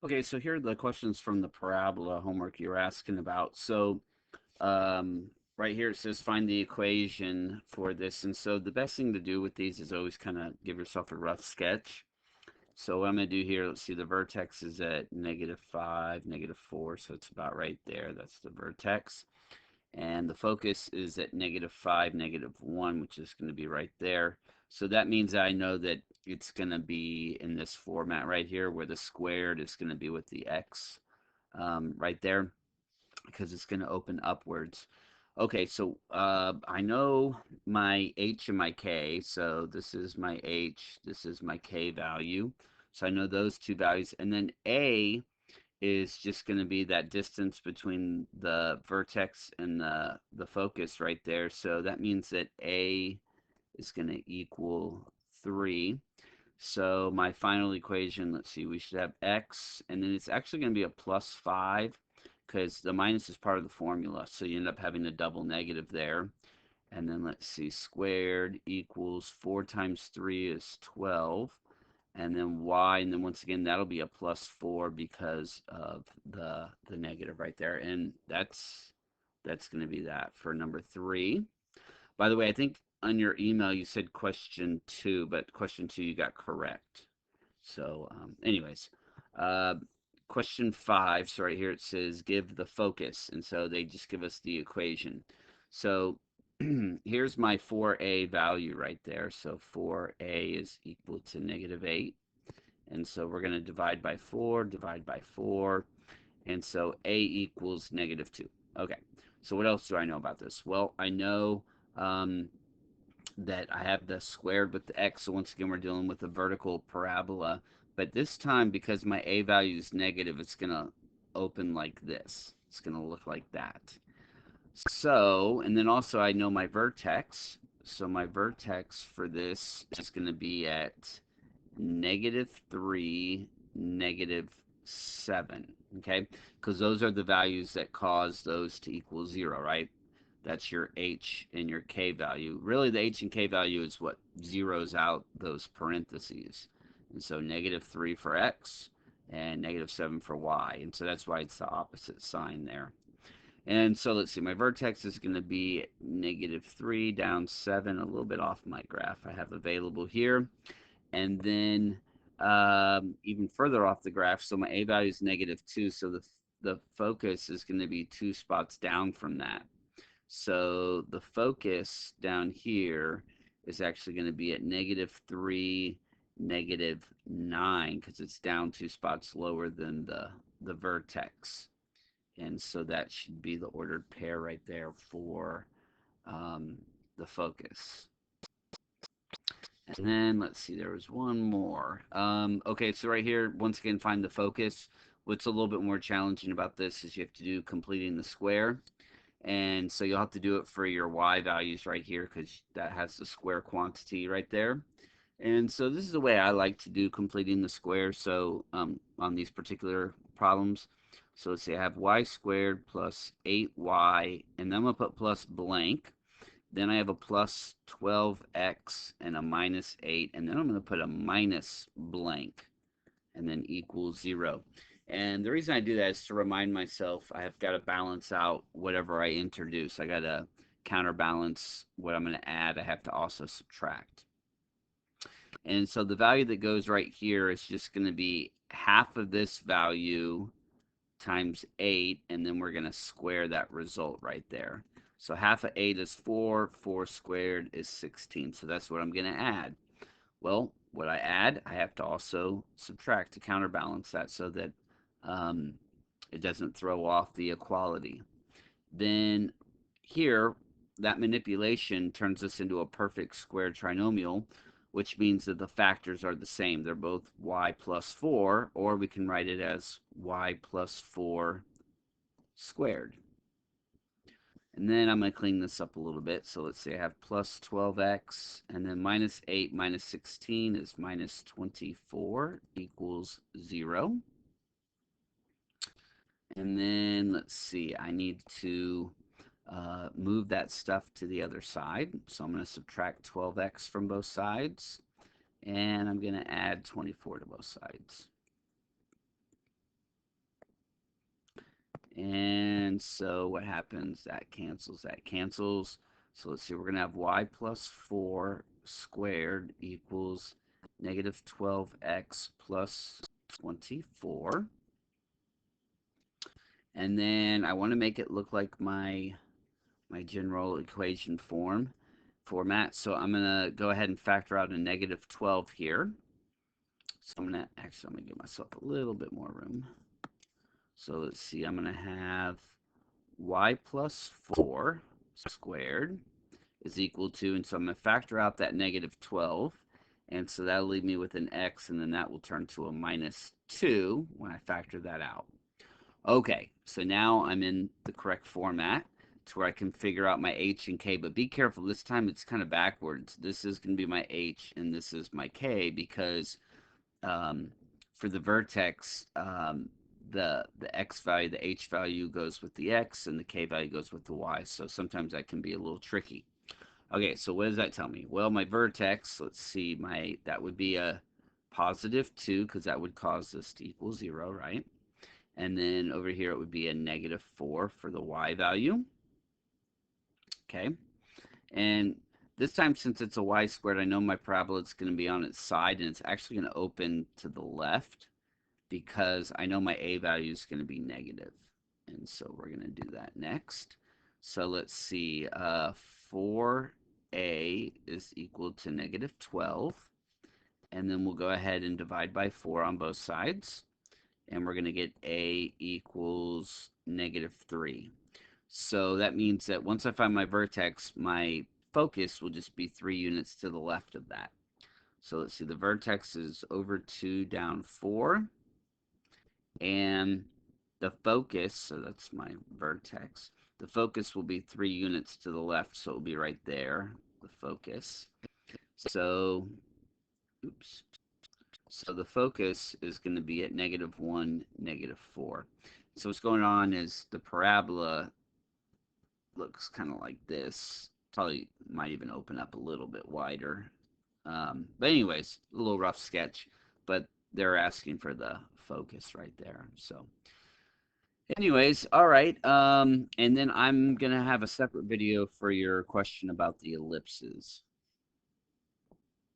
Okay, so here are the questions from the parabola homework you're asking about. So, um, right here it says find the equation for this. And so the best thing to do with these is always kind of give yourself a rough sketch. So what I'm going to do here, let's see, the vertex is at -5, -4, so it's about right there. That's the vertex. And the focus is at -5, -1, which is going to be right there. So that means I know that it's going to be in this format right here, where the squared is going to be with the x right there, because it's going to open upwards. Okay, so I know my h and my k. So this is my h, this is my k value. So I know those two values. And then a is just going to be that distance between the vertex and the focus right there. So that means that A is going to equal 3. So my final equation, let's see, we should have x, and then it's actually going to be a +5 because the minus is part of the formula. So you end up having a double negative there. And then let's see, squared equals 4 times 3 is 12, and then y, and then once again that'll be a +4 because of the negative right there. And that's going to be that for number 3. By the way, I think on your email you said question 2, but question 2 you got correct. So anyways, uh, question 5, so right here it says give the focus, and so they just give us the equation. So here's my 4a value right there. So 4a is equal to -8. And so we're going to divide by 4. And so a equals -2. Okay, so what else do I know about this? Well, I know um, that I have the squared with the x. So once again, we're dealing with a vertical parabola. But this time, because my a value is negative, it's going to open like this. It's going to look like that. So, and then also I know my vertex. So my vertex for this is going to be at -3, -7. Okay, because those are the values that cause those to equal 0, right? That's your h and your k value. Really, the h and k value is what zeroes out those parentheses. And so -3 for x and -7 for y. And so that's why it's the opposite sign there. And so let's see, my vertex is going to be -3 down 7, a little bit off my graph I have available here. And then even further off the graph, so my a value is -2, so the focus is going to be 2 spots down from that. So the focus down here is actually going to be at -3, -9, because it's down 2 spots lower than the vertex. And so that should be the ordered pair right there for um, the focus. And then let's see, there was one more. Okay, so right here, once again, find the focus. What's a little bit more challenging about this is you have to do completing the square. And so you'll have to do it for your y values right here because that has the square quantity right there. And so this is the way I like to do completing the square. So on these particular problems, so let's say I have y squared plus 8y, and then I'm going to put plus blank. Then I have a plus 12x and a minus 8, and then I'm going to put a minus blank and then equals 0. And the reason I do that is to remind myself I have got to balance out whatever I introduce. I got to counterbalance what I'm going to add. I have to also subtract. And so the value that goes right here is just going to be half of this value times 8, and then we're going to square that result right there. So half of 8 is 4, 4 squared is 16. So that's what I'm going to add. Well, what I add, I have to also subtract to counterbalance that so that um, it doesn't throw off the equality. Then here, that manipulation turns this into a perfect square trinomial, which means that the factors are the same. They're both y plus 4, or we can write it as y plus 4 squared. And then I'm going to clean this up a little bit. So let's say I have plus 12x, and then minus 8 minus 16 is minus 24 equals 0. And then let's see, I need to move that stuff to the other side. So I'm going to subtract 12x from both sides, and I'm going to add 24 to both sides. And so what happens? That cancels, that cancels. So let's see, we're going to have y plus 4 squared equals negative 12x plus 24. And then I want to make it look like my general equation format. So I'm going to go ahead and factor out a negative 12 here. So I'm going to give myself a little bit more room. So let's see, I'm going to have y plus 4 squared is equal to, and so I'm going to factor out that negative 12, and so that'll leave me with an x, and then that will turn to a minus 2 when I factor that out. Okay, so now I'm in the correct format to where I can figure out my h and k, but be careful, this time it's kind of backwards. This is going to be my h, and this is my k, because um, for the vertex, the x value, the h value goes with the x, and the k value goes with the y. So sometimes that can be a little tricky. Okay, so what does that tell me? Well, my vertex, let's see, that would be a positive 2, because that would cause this to equal 0, right? And then over here it would be a negative 4 for the y value. Okay, and this time, since it's a y squared, I know my parabola is going to be on its side, and it's actually going to open to the left, because I know my a value is going to be negative. And so we're going to do that next. So let's see, 4a is equal to negative 12. And then we'll go ahead and divide by 4 on both sides. And we're going to get a equals negative 3. So that means that once I find my vertex, my focus will just be 3 units to the left of that. So let's see, the vertex is over 2 down 4. And the focus, so that's my vertex, the focus will be 3 units to the left, so it'll be right there, the focus. So, oops. So the focus is going to be at negative 1, negative 4. So what's going on is the parabola looks kind of like this. Probably might even open up a little bit wider. But anyways, a little rough sketch. But they're asking for the focus right there. So anyways, all right. And then I'm going to have a separate video for your question about the ellipses.